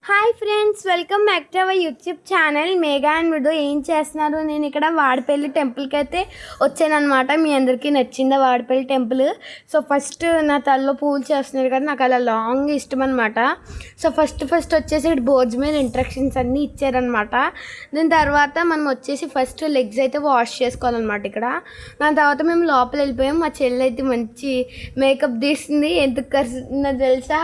Hi friends, welcome back to our YouTube channel Megha and మృదు. ఏం చేస్తున్నారు? నేను ఇక్కడ వాడపల్లి టెంపుల్కి అయితే వచ్చానమాట. మీ అందరికీ నచ్చిందా వాడపల్లి టెంపుల్? సో ఫస్ట్ నా తలలో పూలు చేస్తున్నారు కదా, నాకు అలా లాంగ్ ఇష్టం అనమాట. సో ఫస్ట్ వచ్చేసి ఇక్కడ బోర్డ్స్ మీద ఇంట్రక్షన్స్ అన్నీ ఇచ్చారనమాట. దాని తర్వాత మనం వచ్చేసి ఫస్ట్ లెగ్స్ అయితే వాష్ చేసుకోవాలన్నమాట ఇక్కడ. దాని తర్వాత మేము లోపల వెళ్ళిపోయాం. మా చెల్లి అయితే మంచి మేకప్ తీస్తుంది. ఎందుకు కరుస్తుందో తెలుసా?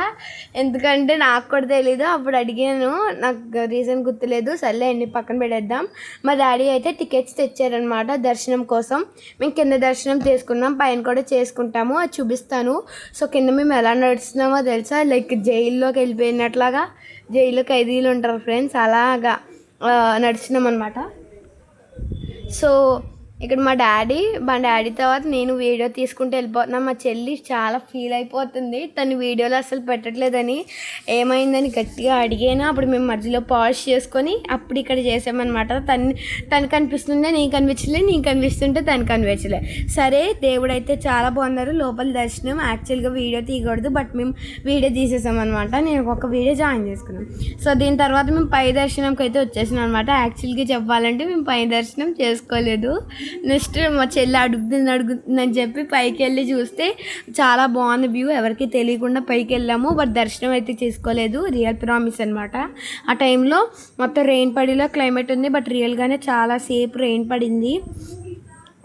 ఎందుకంటే నాకు కూడా తెలీదు. అప్పుడు అడిగాను, నాకు రీజన్ గుర్తులేదు. సర్లే అండి, పక్కన పెట్టేద్దాం. మా డాడీ అయితే టికెట్స్ తెచ్చారనమాట దర్శనం కోసం. మేము కింద దర్శనం చేసుకున్నాం, పైన కూడా చేసుకుంటాము, అది చూపిస్తాను. సో కింద మేము ఎలా నడుస్తున్నామో తెలుసా? లైక్ జైల్లోకి వెళ్ళిపోయినట్లాగా. జైల్లో ఖైదీలు ఉంటారు ఫ్రెండ్స్, అలాగా నడుస్తున్నాం అనమాట. సో ఇక్కడ మా డాడీ తర్వాత నేను వీడియో తీసుకుంటూ వెళ్ళిపోతున్నా. మా చెల్లి చాలా ఫీల్ అయిపోతుంది, తను వీడియోలో అసలు పెట్టట్లేదని. ఏమైందని గట్టిగా అడిగాను. అప్పుడు మేము మధ్యలో పాజ్ చేసుకొని అప్పుడు ఇక్కడ చేసామన్నమాట. తను కనిపిస్తుంటే నేను కనిపించలేదు, నేను కనిపిస్తుంటే తను కనిపించలే. సరే, దేవుడైతే చాలా బాగున్నారు. లోపల దర్శనం యాక్చువల్గా వీడియో తీయకూడదు, బట్ మేము వీడియో తీసేసామన్నమాట. నేను ఒక వీడియో జాయిన్ చేసుకున్నాను. సో దీని తర్వాత మేము పై దర్శనంకి అయితే వచ్చేసాం అనమాట. యాక్చువల్గా చెప్పాలంటే మేము పై దర్శనం చేసుకోలేదు. నెక్స్ట్ మా చెల్లి అడుగుతుందని చెప్పి పైకి వెళ్ళి చూస్తే చాలా బాగుంది వ్యూ. ఎవరికి తెలియకుండా పైకి వెళ్ళాము, బట్ దర్శనం అయితే చేసుకోలేదు. రియల్ ప్రామిస్ అనమాట. ఆ టైంలో మొత్తం రెయిన్ పడేలా క్లైమేట్ ఉంది, బట్ రియల్గానే చాలా సేపు రెయిన్ పడింది.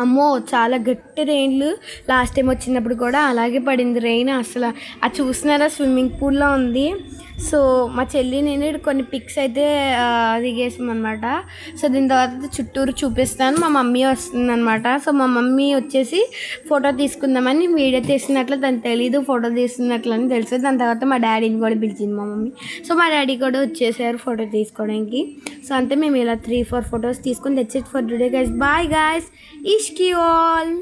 అమ్మో, చాలా గట్టి రెయిన్లు. లాస్ట్ టైం వచ్చినప్పుడు కూడా అలాగే పడింది రెయిన్. అసలు అది చూసినారా, స్విమ్మింగ్ పూల్లో ఉంది. సో మా చెల్లి నేను కొన్ని పిక్స్ అయితే దిగేసాం అనమాట. సో దీని తర్వాత చుట్టూరు చూపిస్తాను. మా మమ్మీ వస్తుందన్నమాట. సో మా మమ్మీ వచ్చేసి ఫోటో తీసుకుందామని వీడియో తీసినట్లు తను తెలీదు, ఫోటో తీస్తున్నట్లు అని తెలుసు. దాని తర్వాత మా డాడీని కూడా పిలిచింది మా మమ్మీ. సో మా డాడీ కూడా వచ్చేసారు ఫోటో తీసుకోవడానికి. సో అంతే, మేము ఇలా 3-4 ఫొటోస్ తీసుకొని తెచ్చేది for today guys. Bye guys, ఇష్కి ఆల్.